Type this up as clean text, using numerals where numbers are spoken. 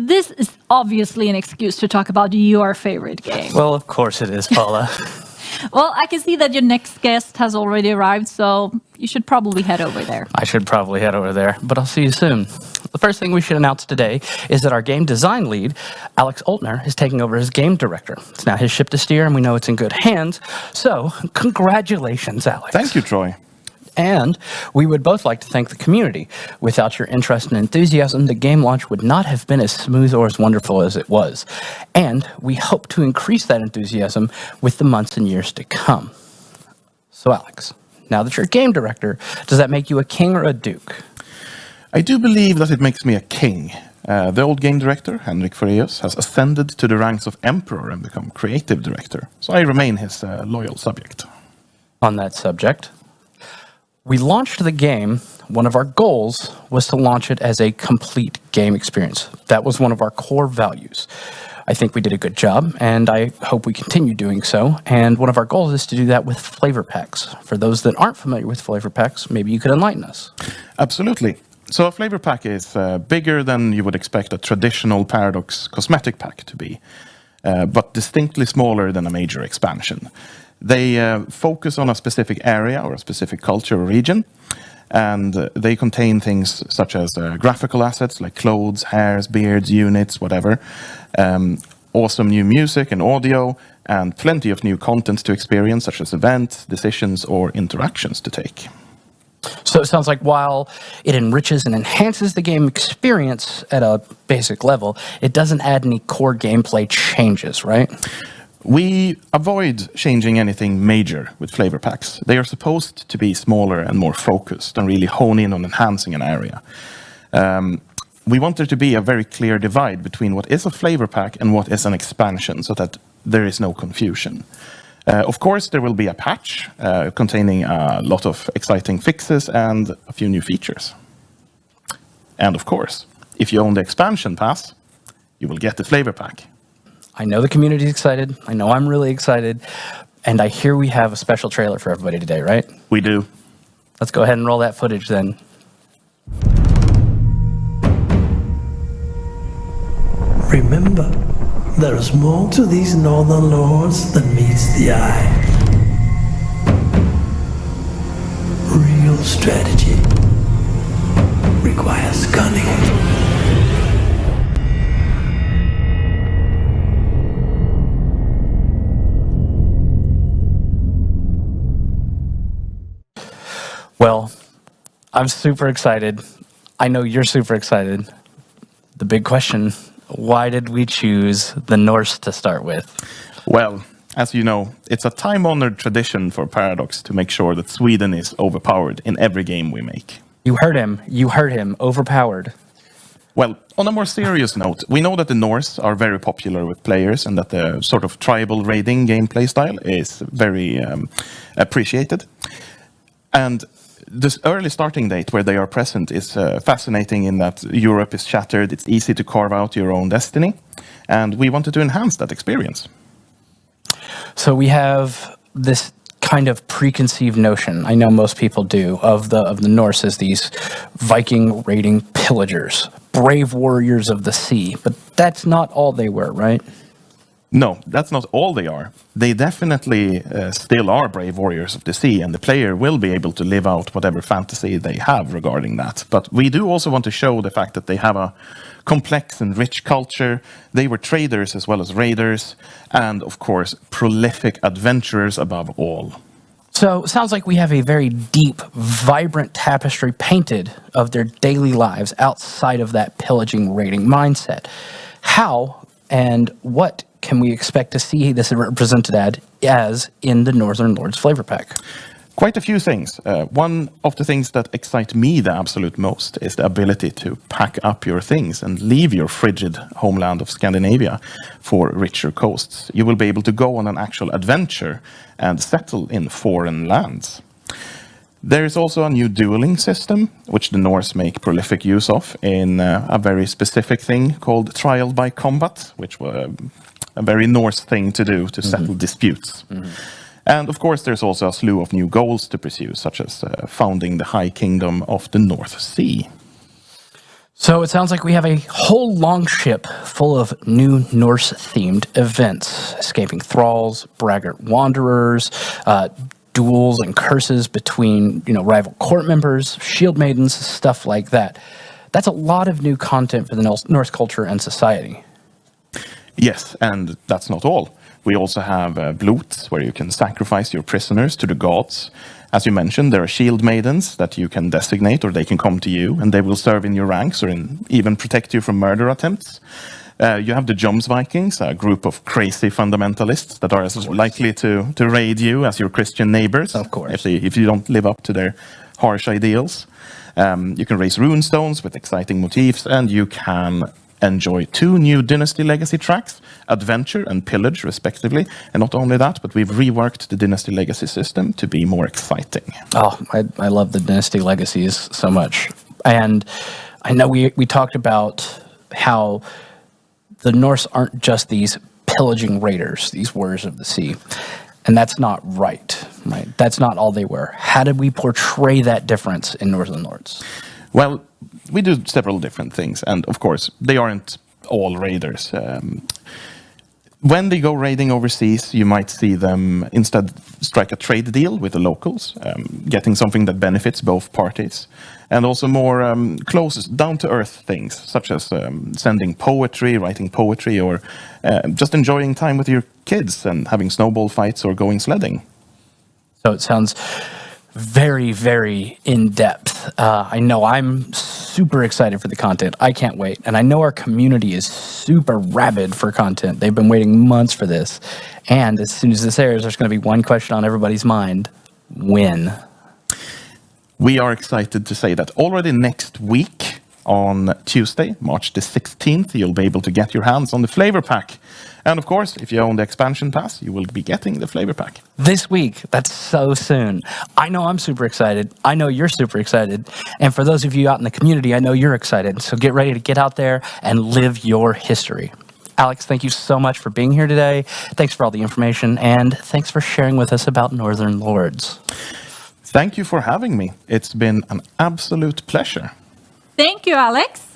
this is obviously an excuse to talk about your favorite game. Well, of course it is, Paula. Well, I can see that your next guest has already arrived, so you should probably head over there. I should probably head over there, but I'll see you soon. The first thing we should announce today is that our game design lead, Alex Oltner, is taking over as game director. It's now his ship to steer, and we know it's in good hands. So, congratulations, Alex. Thank you, Troy. And we would both like to thank the community. Without your interest and enthusiasm, the game launch would not have been as smooth or as wonderful as it was. And we hope to increase that enthusiasm with the months and years to come. So, Alex, now that you're game director, does that make you a king or a duke? I do believe that it makes me a king. The old game director, Henrik Fåhraeus, has ascended to the ranks of emperor and become creative director. So I remain his loyal subject. On that subject, we launched the game. One of our goals was to launch it as a complete game experience. That was one of our core values. I think we did a good job, and I hope we continue doing so. And one of our goals is to do that with flavor packs. For those that aren't familiar with flavor packs, maybe you could enlighten us. Absolutely. So a flavor pack is bigger than you would expect a traditional Paradox cosmetic pack to be, but distinctly smaller than a major expansion. They focus on a specific area or a specific culture or region, and they contain things such as graphical assets like clothes, hairs, beards, units, whatever, awesome new music and audio, and plenty of new content to experience, such as events, decisions, or interactions to take. So it sounds like while it enriches and enhances the game experience at a basic level, it doesn't add any core gameplay changes, right? We avoid changing anything major with flavor packs. They are supposed to be smaller and more focused and really hone in on enhancing an area. We want there to be a very clear divide between what is a flavor pack and what is an expansion, so that there is no confusion. Of course, there will be a patch containing a lot of exciting fixes and a few new features. And of course, if you own the expansion pass, you will get the flavor pack. I know the community's excited. I know I'm really excited. And I hear we have a special trailer for everybody today, right? We do. Let's go ahead and roll that footage then. Remember, there is more to these northern lords than meets the eye. Real strategy requires cunning. Well, I'm super excited. I know you're super excited. The big question, why did we choose the Norse to start with? Well, as you know, it's a time-honored tradition for Paradox to make sure that Sweden is overpowered in every game we make. You heard him, overpowered. Well, on a more serious note, we know that the Norse are very popular with players and that the sort of tribal raiding gameplay style is very appreciated. And this early starting date where they are present is fascinating in that Europe is shattered, it's easy to carve out your own destiny, and we wanted to enhance that experience. So we have this kind of preconceived notion, I know most people do, of the Norse as these Viking raiding pillagers, brave warriors of the sea, but that's not all they were, right? No, that's not all they are. They definitely still are brave warriors of the sea, and the player will be able to live out whatever fantasy they have regarding that. But we do also want to show the fact that they have a complex and rich culture. They were traders as well as raiders, and of course, prolific adventurers above all. So it sounds like we have a very deep, vibrant tapestry painted of their daily lives outside of that pillaging, raiding mindset. How and what can we expect to see this represented as in the Northern Lords flavor pack? Quite a few things. One of the things that excite me the absolute most is the ability to pack up your things and leave your frigid homeland of Scandinavia for richer coasts. You will be able to go on an actual adventure and settle in foreign lands. There is also a new dueling system, which the Norse make prolific use of in a very specific thing called trial by combat, which was a very Norse thing to do to settle disputes. And of course, there's also a slew of new goals to pursue, such as founding the High Kingdom of the North Sea. So it sounds like we have a whole long ship full of new Norse-themed events, escaping thralls, braggart wanderers, duels and curses between, rival court members, shield maidens, stuff like that. That's a lot of new content for the Norse culture and society. Yes, and that's not all. We also have blots, where you can sacrifice your prisoners to the gods. As you mentioned, there are shield maidens that you can designate, or they can come to you, and they will serve in your ranks or even protect you from murder attempts. You have the Jomsvikings, a group of crazy fundamentalists that are as likely to raid you as your Christian neighbors. Of course. If you don't live up to their harsh ideals. You can raise rune stones with exciting motifs, and you can enjoy 2 new Dynasty Legacy tracks, Adventure and Pillage, respectively. And not only that, but we've reworked the Dynasty Legacy system to be more exciting. Oh, I love the Dynasty Legacies so much. And I know we talked about how the Norse aren't just these pillaging raiders, these warriors of the sea. And that's not right? That's not all they were. How did we portray that difference in Northern Lords? Well, we do several different things, and of course, they aren't all raiders. When they go raiding overseas, you might see them instead strike a trade deal with the locals, getting something that benefits both parties, and also more close, down-to-earth things, such as sending poetry, writing poetry, or just enjoying time with your kids and having snowball fights or going sledding. So it sounds very, very in-depth. I know I'm super excited for the content. I can't wait. And I know our community is super rabid for content. They've been waiting months for this. And as soon as this airs, there's going to be one question on everybody's mind. When? We are excited to say that already next week, on Tuesday, March the 16th, you'll be able to get your hands on the flavor pack. And of course, if you own the expansion pass, you will be getting the flavor pack. This week. That's so soon. I know I'm super excited. I know you're super excited. And for those of you out in the community, I know you're excited. So get ready to get out there and live your history. Alex, thank you so much for being here today. Thanks for all the information. And thanks for sharing with us about Northern Lords. Thank you for having me. It's been an absolute pleasure. Thank you, Alex.